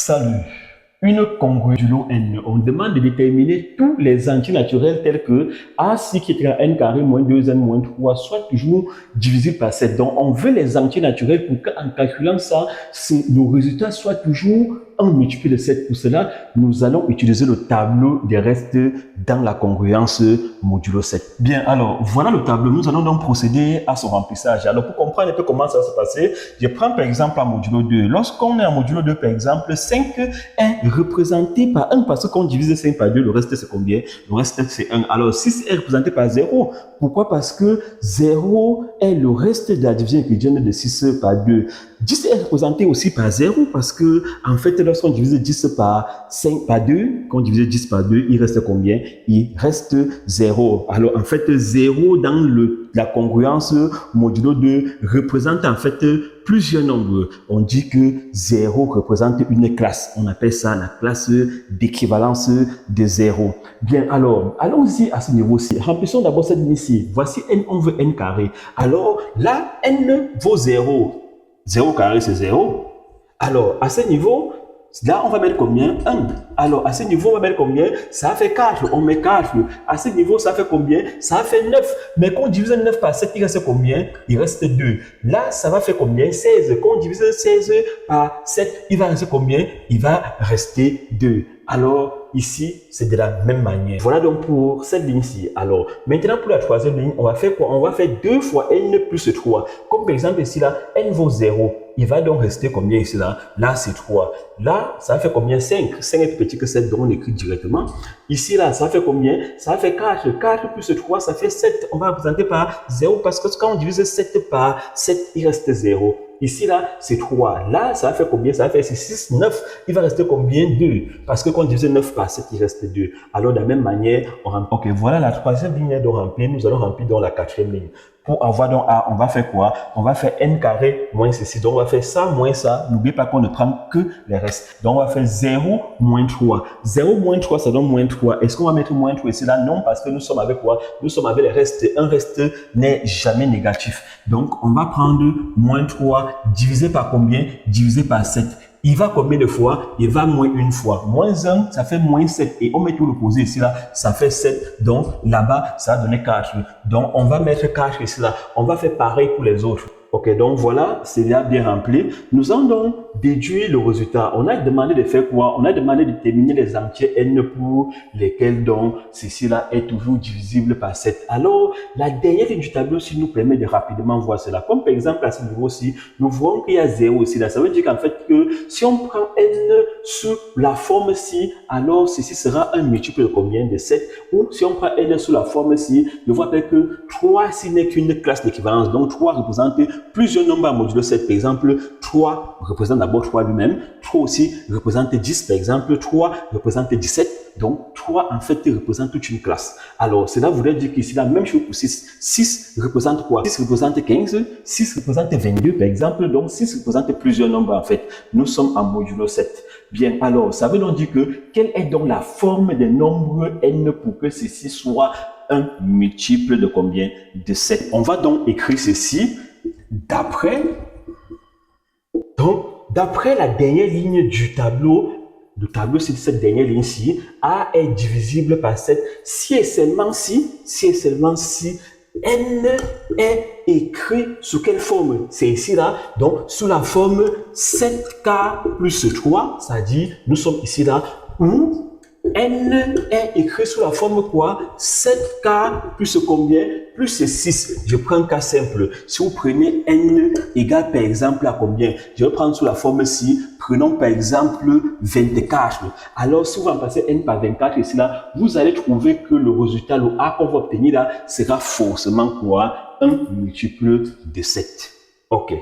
Salut. Une congruence modulo n. On demande de déterminer tous les antinaturels tels que A6 qui est égal à n carré moins 2n moins 3 soit toujours divisible par 7. Donc, on veut les antinaturels pour qu'en calculant ça, nos résultats soient toujours un multiple de 7. Pour cela, nous allons utiliser le tableau des restes dans la congruence modulo 7. Bien, alors, voilà le tableau. Nous allons donc procéder à son remplissage. Alors, pour comprendre un peu comment ça va se passer, je prends par exemple en modulo 2. Lorsqu'on est en modulo 2, par exemple, 5 est représenté par 1 parce qu'on divise 5 par 2. Le reste, c'est combien? Le reste, c'est 1. Alors, 6 est représenté par 0. Pourquoi? Parce que 0 est le reste de la division euclidienne de 6 par 2. 10 est représenté aussi par 0 parce que, en fait, lorsqu'on divise 10 par 5 par 2, quand on divise 10 par 2, il reste combien? Il reste 0. Alors, en fait, 0 dans la congruence modulo 2 représente en fait plusieurs nombres. On dit que 0 représente une classe. On appelle ça la classe d'équivalence de 0. Bien, alors, allons-y à ce niveau-ci. Remplissons d'abord cette ligne ici. Voici n, on veut n carré. Alors, là, n vaut 0. 0 carré, c'est 0. Alors, à ce niveau, là, on va mettre combien? 1. Alors, à ce niveau, on va mettre combien? Ça fait 4. On met 4. À ce niveau, ça fait combien? Ça fait 9. Mais quand on divise 9 par 7, il reste combien? Il reste 2. Là, ça va faire combien? 16. Quand on divise 16 par 7, il va rester combien? Il va rester 2. Alors, ici, c'est de la même manière. Voilà donc pour cette ligne-ci. Alors, maintenant, pour la troisième ligne, on va faire quoi? On va faire 2 fois n plus 3. Comme par exemple ici, là, n vaut 0. Il va donc rester combien ici, là? Là, c'est 3. Là, ça fait combien? 5. 5 est plus petit que 7, donc on écrit directement. Ici, là, ça fait combien? Ça fait 4. 4 plus 3, ça fait 7. On va représenter par 0 parce que quand on divise 7 par 7, il reste 0. Ici, là, c'est 3. Là, ça va faire combien? Ça va faire 6, 9. Il va rester combien? 2. Parce que quand on divise 9 par 7, il reste 2. Alors, de la même manière, on remplit. Ok, voilà la troisième ligne de remplir. Nous allons remplir dans la quatrième ligne. Pour avoir donc A, on va faire quoi? On va faire n carré moins ceci. Donc, on va faire ça moins ça. N'oubliez pas qu'on ne prend que les restes. Donc, on va faire 0 moins 3. 0 moins 3, ça donne moins 3. Est-ce qu'on va mettre moins 3 ici là? Non, parce que nous sommes avec quoi? Nous sommes avec les restes. Un reste n'est jamais négatif. Donc, on va prendre moins 3 divisé par combien? Divisé par 7. Il va combien de fois? Il va moins une fois. Moins 1, ça fait moins 7. Et on met tout l'opposé ici, là, ça fait 7. Donc, là-bas, ça va donner 4. Donc, on va mettre 4 ici, là. On va faire pareil pour les autres. Ok, donc voilà, c'est là bien rempli. Nous allons donc déduire le résultat. On a demandé de faire quoi? On a demandé de déterminer les entiers n pour lesquels donc ceci-là est toujours divisible par 7. Alors, la dernière ligne du tableau ci nous permet de rapidement voir cela. Comme par exemple à ce niveau-ci, nous voyons qu'il y a 0 ici là. Ça veut dire qu'en fait que si on prend n sous la forme ci, alors ceci sera un multiple de combien? De 7. Ou si on prend n sous la forme ci, je vois que 3 ci n'est qu'une classe d'équivalence. Donc 3 représente plusieurs nombres à modulo 7. Par exemple, 3 représente d'abord 3 lui-même. 3 aussi représente 10. Par exemple, 3 représente 17. Donc, 3 en fait représente toute une classe. Alors, cela voudrait dire qu'ici, la même chose pour 6. 6 représente quoi? 6 représente 15. 6 représente 22 par exemple. Donc, 6 représente plusieurs nombres en fait. Nous sommes en modulo 7. Bien, alors, ça veut donc dire que quelle est donc la forme des nombres n pour que ceci soit un multiple de combien? De 7. On va donc écrire ceci. D'après la dernière ligne du tableau, c'est cette dernière ligne-ci, A est divisible par 7 si et seulement si, n est écrit sous quelle forme? C'est ici là, donc sous la forme 7k plus 3, c'est-à-dire nous sommes ici là où n est écrit sous la forme quoi? 7k plus combien? Plus 6. Je prends un cas simple. Si vous prenez n égale par exemple à combien? Je vais prendre sous la forme ci. Prenons par exemple 24. Alors, si vous remplacez n par 24 ici là, vous allez trouver que le résultat, le A qu'on va obtenir là, sera forcément quoi? Un multiple de 7. Ok.